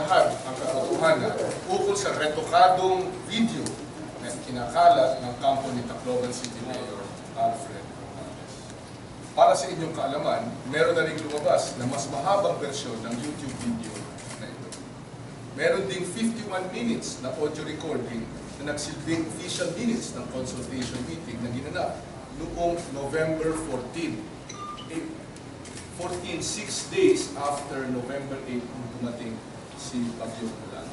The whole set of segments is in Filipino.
lahat ang katotohanan ukol sa retokadong video na kinakalat ng kampo ni Tacloban City Mayor Alfred Romualdez. Para sa inyong kaalaman, meron na rin lumabas na mas mahabang bersyon ng YouTube video na ito. Meron ding 51 minutes na audio recording na nagsilbing official minutes ng consultation meeting na ginanap noong November 14. 6 days after November 8 nung dumating si Bagyo Ulan.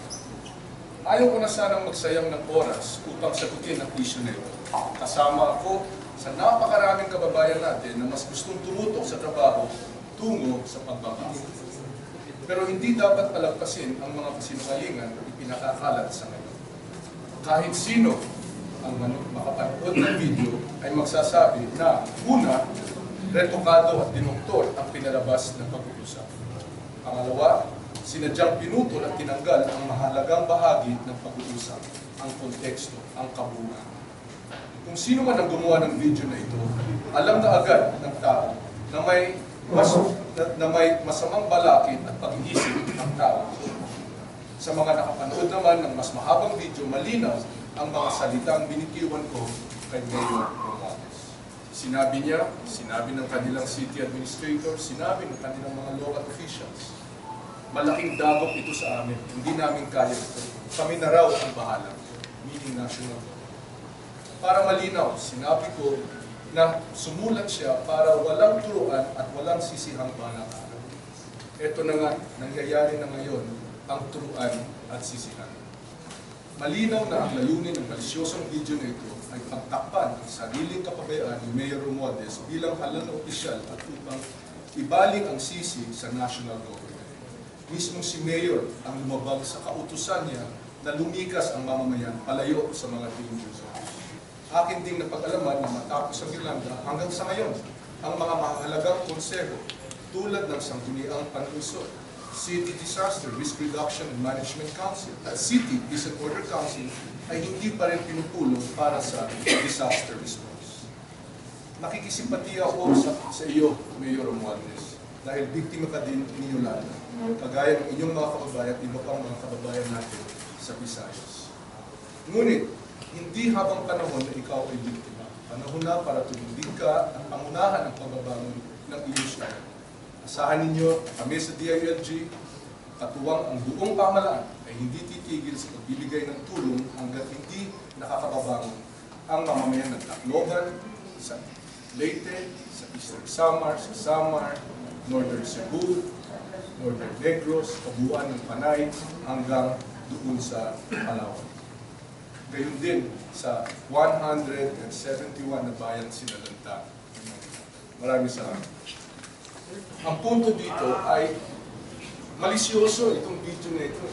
Ayaw ko na sanang magsayang ng oras upang sagutin ang issue na ito. Kasama ako sa napakaraming kababayan natin na mas gustong tumutok sa trabaho tungo sa pagbabago. Pero hindi dapat palagpasin ang mga kasinungalingan na ipinakakalat sa ngayon. Kahit sino ang makapanood ng video ay magsasabi na una, retokado at dinuktor ang pinalabas ng pag-uusap. Pangalawa, sinadyang pinutol at tinanggal ang mahalagang bahagi ng pag-uusap, ang konteksto, ang kabuuan. Kung sino man ang gumawa ng video na ito, alam na agad ng tao na may masamang balakid at pag-iisip ng tao. Sa mga nakapanood naman ng mas mahabang video, malinaw ang mga salitang binitiwan ko kay Mayor Romualdez. Sinabi niya, sinabi ng kanilang city administrator, sinabi ng kanilang mga local officials, malaking dagok ito sa amin, hindi namin kaya ito. Kami na raw ang bahala, meaning national law. Para malinaw, sinabi ko na sumulat siya para walang turuan at walang sisihang banakaran. Ito na nga, nangyayari na ngayon ang turuan at sisihan. Malinaw na ang layunin ng malisyosong video na ito ay pagtakpan ang sariling kapabayaan ni Mayor Romualdez bilang halal na opisyal at upang ibaling ang sisi sa national government. Mismong si Mayor ang lumabag sa kautusan niya na lumikas ang mamamayan palayo sa mga danger zones. Akin ding napag-alaman na matapos ang Irlanda hanggang sa ngayon, ang mga mahalagang konseho tulad ng Sangguniang Panlungsod, City Disaster Risk Reduction and Management Council at City Peace and Order Council ay hindi pa rin pinupulong para sa disaster response. Nakikisimpatiya ako sa iyo, Mayor Romualdez, dahil biktima ka din ni Yolanda, kagaya ng inyong mga kababayan at iba pang mga kababayan natin sa Visayas. Ngunit, hindi habang panahon na ikaw ay biktima. Panahon na para tumulid ka at pangunahan ang pagbabangon ng iyong siyudad. Asahan ninyo, kami sa DILG, katuwang ang buong pamalaan ay hindi titigil sa pagbibigay ng tulong hanggat hindi nakakababangon ang mamamayan ng Tacloban, sa Leyte, sa Eastern Samar, sa Samar, Northern Cebu, Northern Negros, kabuuan ng Panay, hanggang doon sa Palawan. Gayon din sa 171 na bayan sinalanta. Maraming salamat. Ang punto dito ay malisyoso itong video na ito.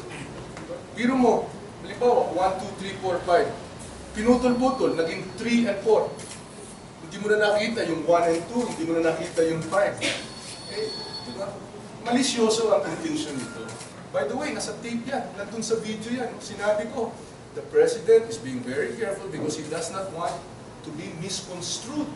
Biro mo, halimbawa, 1, 2, 3, 4, 5. Pinutol-putol, naging 3 and 4. Hindi mo na nakita yung 1 and 2, hindi mo na nakita yung 5. Diba? Malisyoso ang intention nito. By the way, nasa tape yan, nandun sa video yan. Sinabi ko, the President is being very careful because he does not want to be misconstrued